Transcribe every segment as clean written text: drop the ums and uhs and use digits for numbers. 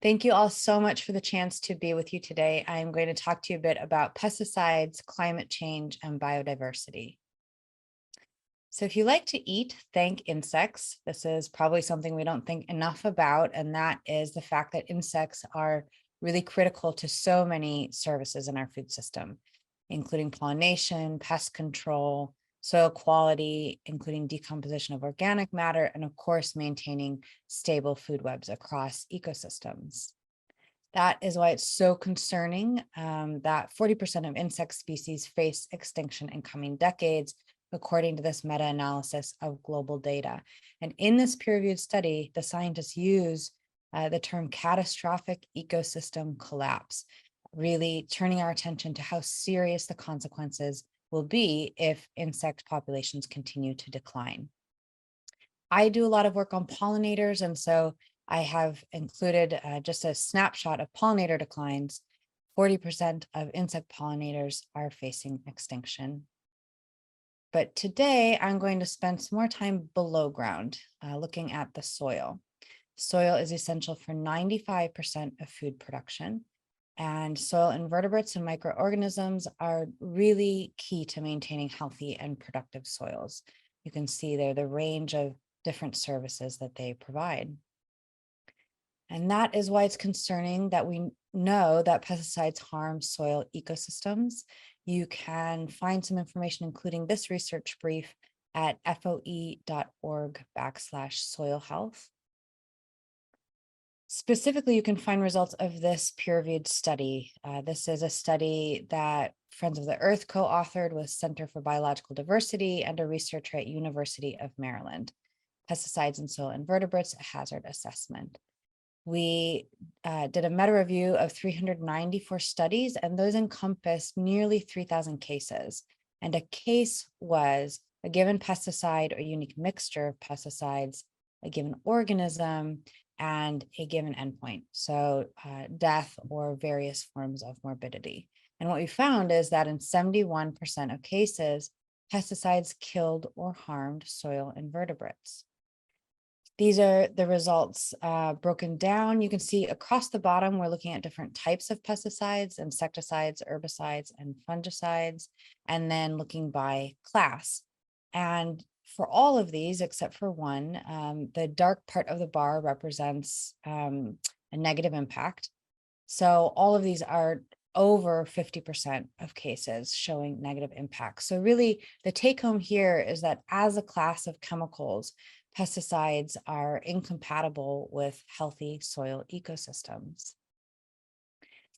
Thank you all so much for the chance to be with you today. I'm going to talk to you a bit about pesticides, climate change, and biodiversity. So if you like to eat, thank insects. This is probably something we don't think enough about, and that is the fact that insects are really critical to so many services in our food system, including pollination, pest control, soil quality, including decomposition of organic matter, and of course, maintaining stable food webs across ecosystems. That is why it's so concerning that 40% of insect species face extinction in coming decades, according to this meta-analysis of global data. And in this peer-reviewed study, the scientists use the term catastrophic ecosystem collapse, really turning our attention to how serious the consequences will be if insect populations continue to decline. I do a lot of work on pollinators, and so I have included just a snapshot of pollinator declines. 40% of insect pollinators are facing extinction. But today I'm going to spend some more time below ground, looking at the soil. Soil is essential for 95% of food production, and soil invertebrates and microorganisms are really key to maintaining healthy and productive soils. You can see there the range of different services that they provide. And that is why it's concerning that we know that pesticides harm soil ecosystems. You can find some information, including this research brief, at foe.org/soil health. Specifically, you can find results of this peer-reviewed study. This is a study that Friends of the Earth co-authored with Center for Biological Diversity and a researcher at University of Maryland. Pesticides in Soil Invertebrates, a Hazard Assessment. We did a meta-review of 394 studies, and those encompassed nearly 3,000 cases. And a case was a given pesticide or unique mixture of pesticides, a given organism, and a given endpoint, so death or various forms of morbidity. And what we found is that in 71% of cases, pesticides killed or harmed soil invertebrates. These are the results broken down. You can see across the bottom, we're looking at different types of pesticides, insecticides, herbicides, and fungicides, and then looking by class. And for all of these, except for one, the dark part of the bar represents a negative impact. So all of these are over 50% of cases showing negative impact. So really the take home here is that as a class of chemicals, pesticides are incompatible with healthy soil ecosystems.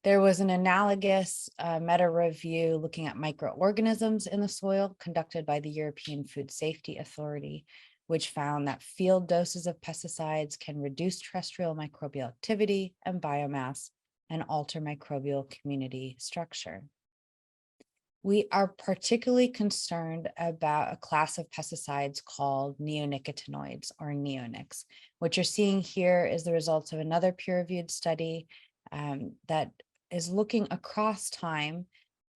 There was an analogous meta-review looking at microorganisms in the soil conducted by the European Food Safety Authority, which found that field doses of pesticides can reduce terrestrial microbial activity and biomass and alter microbial community structure. We are particularly concerned about a class of pesticides called neonicotinoids, or neonics. What you're seeing here is the results of another peer-reviewed study that is looking across time,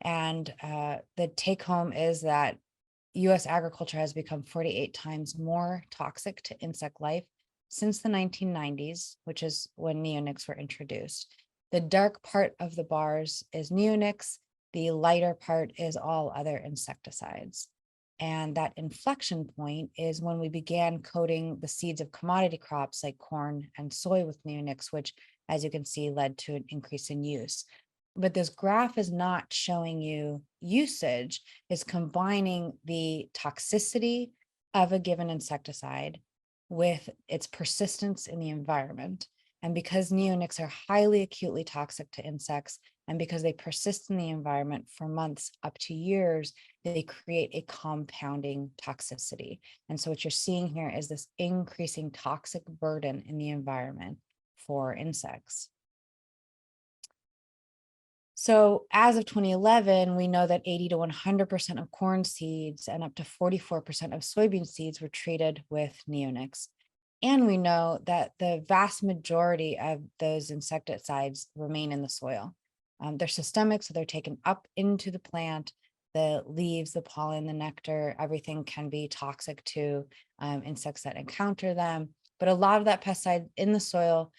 and the take home is that US agriculture has become 48 times more toxic to insect life since the 1990s, which is when neonics were introduced. The dark part of the bars is neonics, the lighter part is all other insecticides. And that inflection point is when we began coating the seeds of commodity crops like corn and soy with neonics, which, as you can see, led to an increase in use. But this graph is not showing you usage, it's combining the toxicity of a given insecticide with its persistence in the environment. And because neonics are highly acutely toxic to insects, and because they persist in the environment for months up to years, they create a compounding toxicity. And so what you're seeing here is this increasing toxic burden in the environment for insects. So as of 2011, we know that 80 to 100% of corn seeds and up to 44% of soybean seeds were treated with neonics. And we know that the vast majority of those insecticides remain in the soil. They're systemic, so they're taken up into the plant. The leaves, the pollen, the nectar, everything can be toxic to insects that encounter them. But a lot of that pesticide in the soil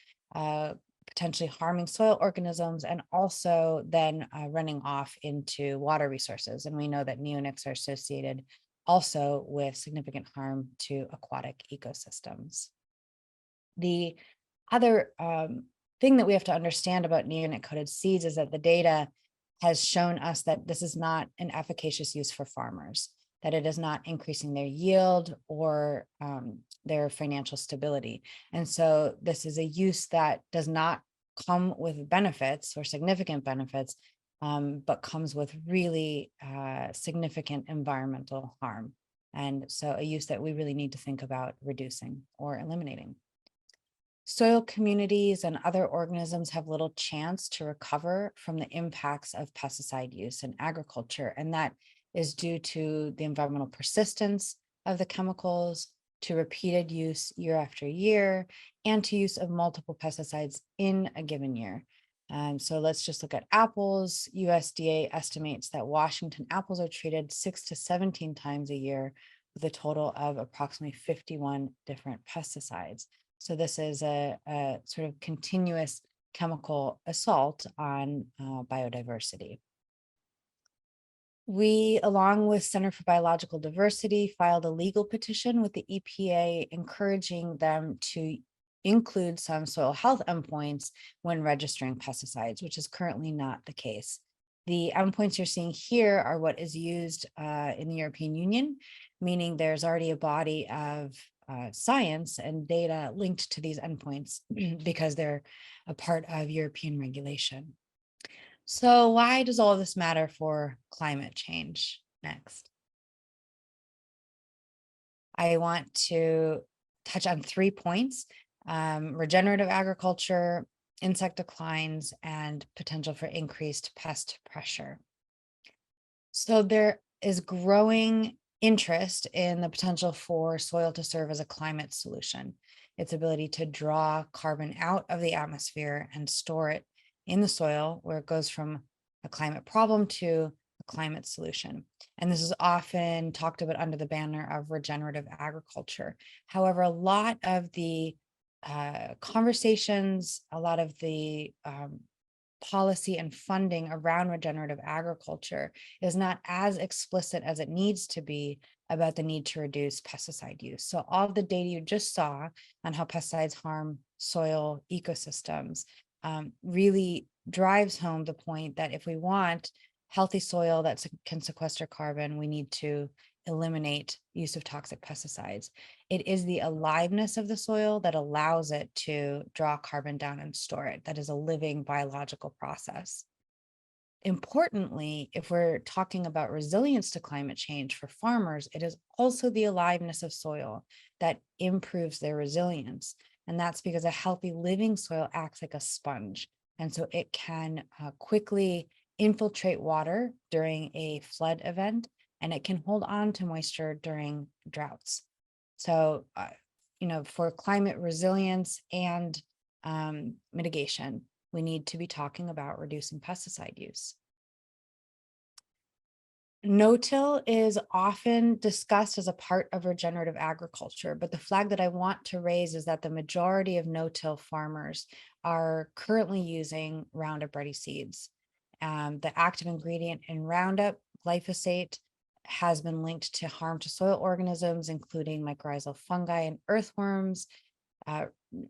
potentially harming soil organisms and also then running off into water resources. And we know that neonics are associated also with significant harm to aquatic ecosystems. The other thing that we have to understand about neonicotinoid seeds is that the data has shown us that this is not an efficacious use for farmers, that it is not increasing their yield or their financial stability. And so this is a use that does not come with benefits or significant benefits, but comes with really significant environmental harm. And so a use that we really need to think about reducing or eliminating. Soil communities and other organisms have little chance to recover from the impacts of pesticide use in agriculture, and that is due to the environmental persistence of the chemicals, to repeated use year after year, and to use of multiple pesticides in a given year. So let's just look at apples. USDA estimates that Washington apples are treated 6 to 17 times a year with a total of approximately 51 different pesticides. So this is a sort of continuous chemical assault on biodiversity. We, along with Center for Biological Diversity, filed a legal petition with the EPA encouraging them to include some soil health endpoints when registering pesticides, which is currently not the case. The endpoints you're seeing here are what is used in the European Union, meaning there's already a body of science and data linked to these endpoints because they're a part of European regulation. So why does all of this matter for climate change? Next. I want to touch on 3 points: regenerative agriculture, insect declines, and potential for increased pest pressure. So there is growing interest in the potential for soil to serve as a climate solution, its ability to draw carbon out of the atmosphere and store it in the soil, where it goes from a climate problem to a climate solution. And this is often talked about under the banner of regenerative agriculture. However, a lot of the conversations, a lot of the policy and funding around regenerative agriculture is not as explicit as it needs to be about the need to reduce pesticide use. So all of the data you just saw on how pesticides harm soil ecosystems really drives home the point that if we want healthy soil that can sequester carbon, we need to eliminate use of toxic pesticides. It is the aliveness of the soil that allows it to draw carbon down and store it. That is a living biological process. Importantly, if we're talking about resilience to climate change for farmers, it is also the aliveness of soil that improves their resilience. And that's because a healthy living soil acts like a sponge. And so it can quickly infiltrate water during a flood event, and it can hold on to moisture during droughts. So, for climate resilience and mitigation, we need to be talking about reducing pesticide use. No-till is often discussed as a part of regenerative agriculture, but the flag that I want to raise is that the majority of no-till farmers are currently using Roundup Ready seeds. The active ingredient in Roundup, glyphosate, has been linked to harm to soil organisms, including mycorrhizal fungi and earthworms,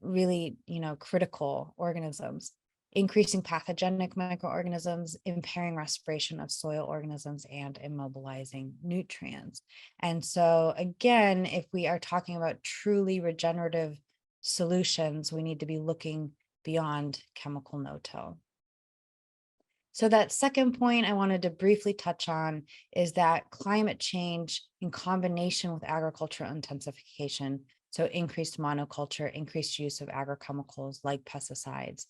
really, critical organisms, increasing pathogenic microorganisms, impairing respiration of soil organisms, and immobilizing nutrients. And so again, if we are talking about truly regenerative solutions, we need to be looking beyond chemical no-till. So that second point I wanted to briefly touch on is that climate change in combination with agricultural intensification, so increased monoculture, increased use of agrochemicals like pesticides,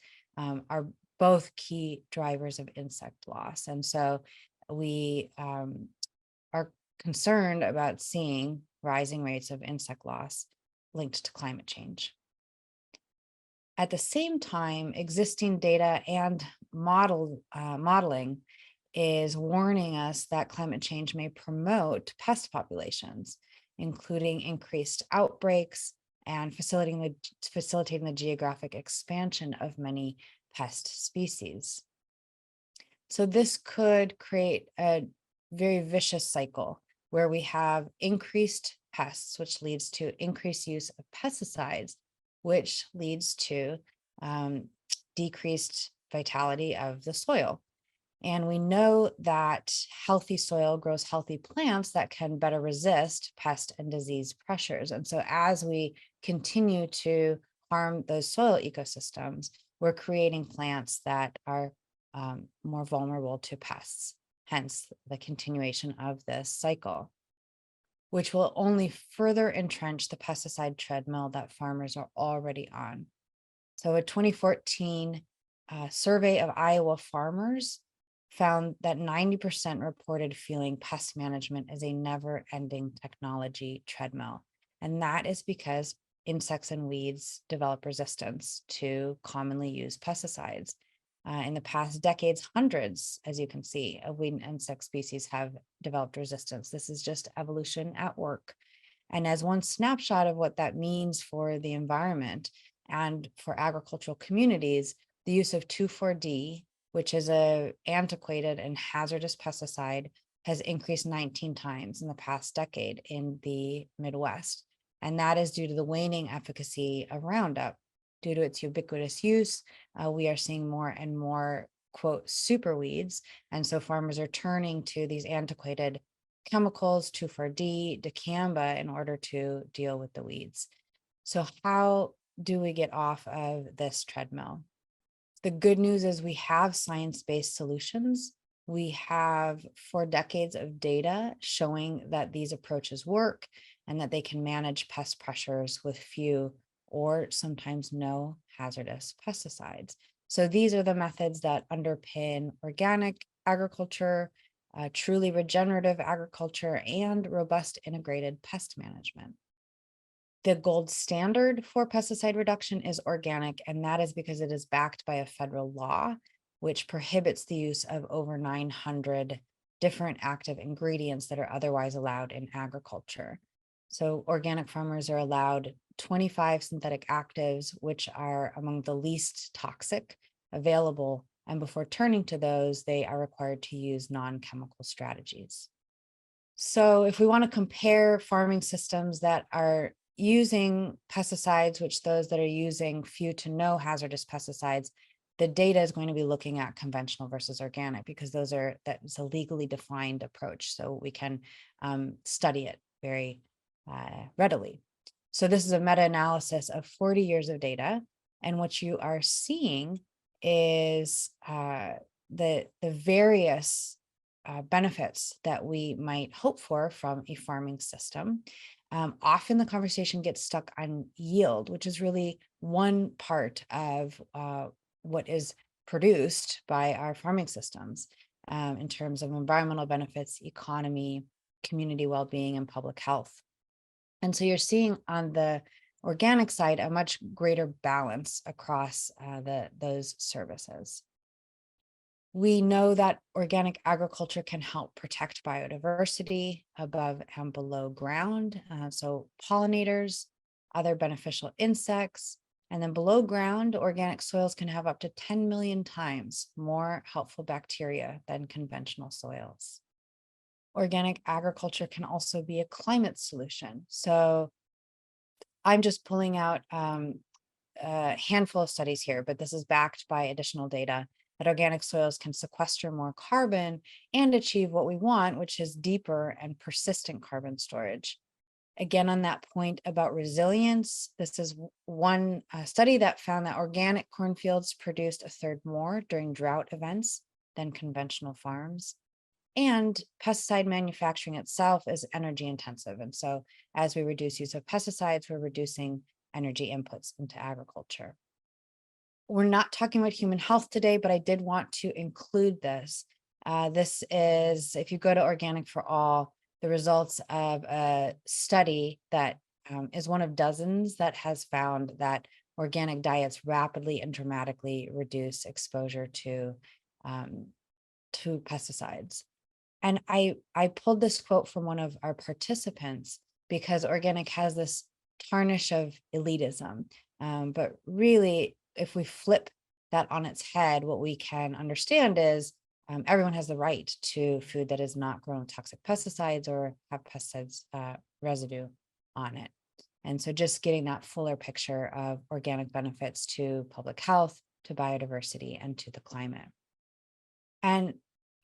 are both key drivers of insect loss. And so we are concerned about seeing rising rates of insect loss linked to climate change. At the same time, existing data and modeling is warning us that climate change may promote pest populations, including increased outbreaks and facilitating the geographic expansion of many pest species. So this could create a very vicious cycle where we have increased pests, which leads to increased use of pesticides, which leads to decreased vitality of the soil. And we know that healthy soil grows healthy plants that can better resist pest and disease pressures. And so as we continue to harm those soil ecosystems, we're creating plants that are more vulnerable to pests, hence the continuation of this cycle, which will only further entrench the pesticide treadmill that farmers are already on. So a 2014 survey of Iowa farmers found that 90% reported feeling pest management as a never-ending technology treadmill. And that is because insects and weeds develop resistance to commonly used pesticides. In the past decades, hundreds, as you can see, of weed and insect species have developed resistance. This is just evolution at work. And as one snapshot of what that means for the environment and for agricultural communities, the use of 2,4-D, which is an antiquated and hazardous pesticide, has increased 19 times in the past decade in the Midwest. And that is due to the waning efficacy of Roundup. Due to its ubiquitous use, we are seeing more and more, quote, super weeds. And so farmers are turning to these antiquated chemicals, 2,4-D, dicamba, in order to deal with the weeds. So how do we get off of this treadmill? The good news is we have science-based solutions. We have 4 decades of data showing that these approaches work and that they can manage pest pressures with few or sometimes no hazardous pesticides. So these are the methods that underpin organic agriculture, truly regenerative agriculture, and robust integrated pest management. The gold standard for pesticide reduction is organic, and that is because it is backed by a federal law, which prohibits the use of over 900 different active ingredients that are otherwise allowed in agriculture. So organic farmers are allowed 25 synthetic actives, which are among the least toxic available. And before turning to those, they are required to use non-chemical strategies. So if we want to compare farming systems that are using pesticides, which those that are using few to no hazardous pesticides, the data is going to be looking at conventional versus organic because that's a legally defined approach. So we can study it very readily. So this is a meta-analysis of 40 years of data. And what you are seeing is the various benefits that we might hope for from a farming system. Often the conversation gets stuck on yield, which is really one part of what is produced by our farming systems in terms of environmental benefits, economy, community well-being, and public health. And so you're seeing on the organic side a much greater balance across those services. We know that organic agriculture can help protect biodiversity above and below ground. So pollinators, other beneficial insects, and then below ground, organic soils can have up to 10 million times more helpful bacteria than conventional soils. Organic agriculture can also be a climate solution. So I'm just pulling out a handful of studies here, but this is backed by additional data that organic soils can sequester more carbon and achieve what we want, which is deeper and persistent carbon storage. Again, on that point about resilience, this is one study that found that organic cornfields produced a third more during drought events than conventional farms. And pesticide manufacturing itself is energy intensive. And so as we reduce use of pesticides, we're reducing energy inputs into agriculture. We're not talking about human health today, but I did want to include this. This is, if you go to Organic for All, the results of a study that is one of dozens that has found that organic diets rapidly and dramatically reduce exposure to pesticides. And I pulled this quote from one of our participants because organic has this tarnish of elitism. But really, if we flip that on its head, what we can understand is everyone has the right to food that is not grown with toxic pesticides or have pesticides residue on it. And so just getting that fuller picture of organic benefits to public health, to biodiversity, and to the climate. And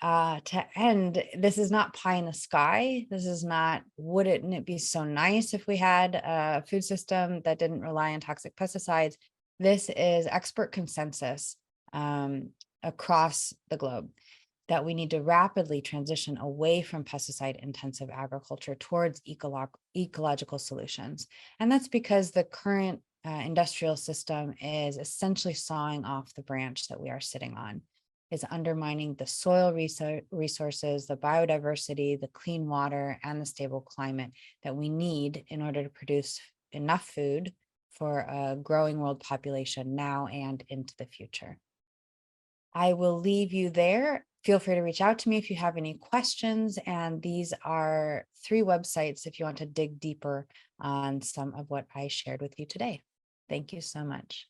to end, this is not pie in the sky. This is not, wouldn't it be so nice if we had a food system that didn't rely on toxic pesticides? This is expert consensus across the globe that we need to rapidly transition away from pesticide intensive agriculture towards ecological solutions. And that's because the current industrial system is essentially sawing off the branch that we are sitting on, is undermining the soil resources, the biodiversity, the clean water, and the stable climate that we need in order to produce enough food for a growing world population now and into the future. I will leave you there. Feel free to reach out to me if you have any questions. And these are 3 websites if you want to dig deeper on some of what I shared with you today. Thank you so much.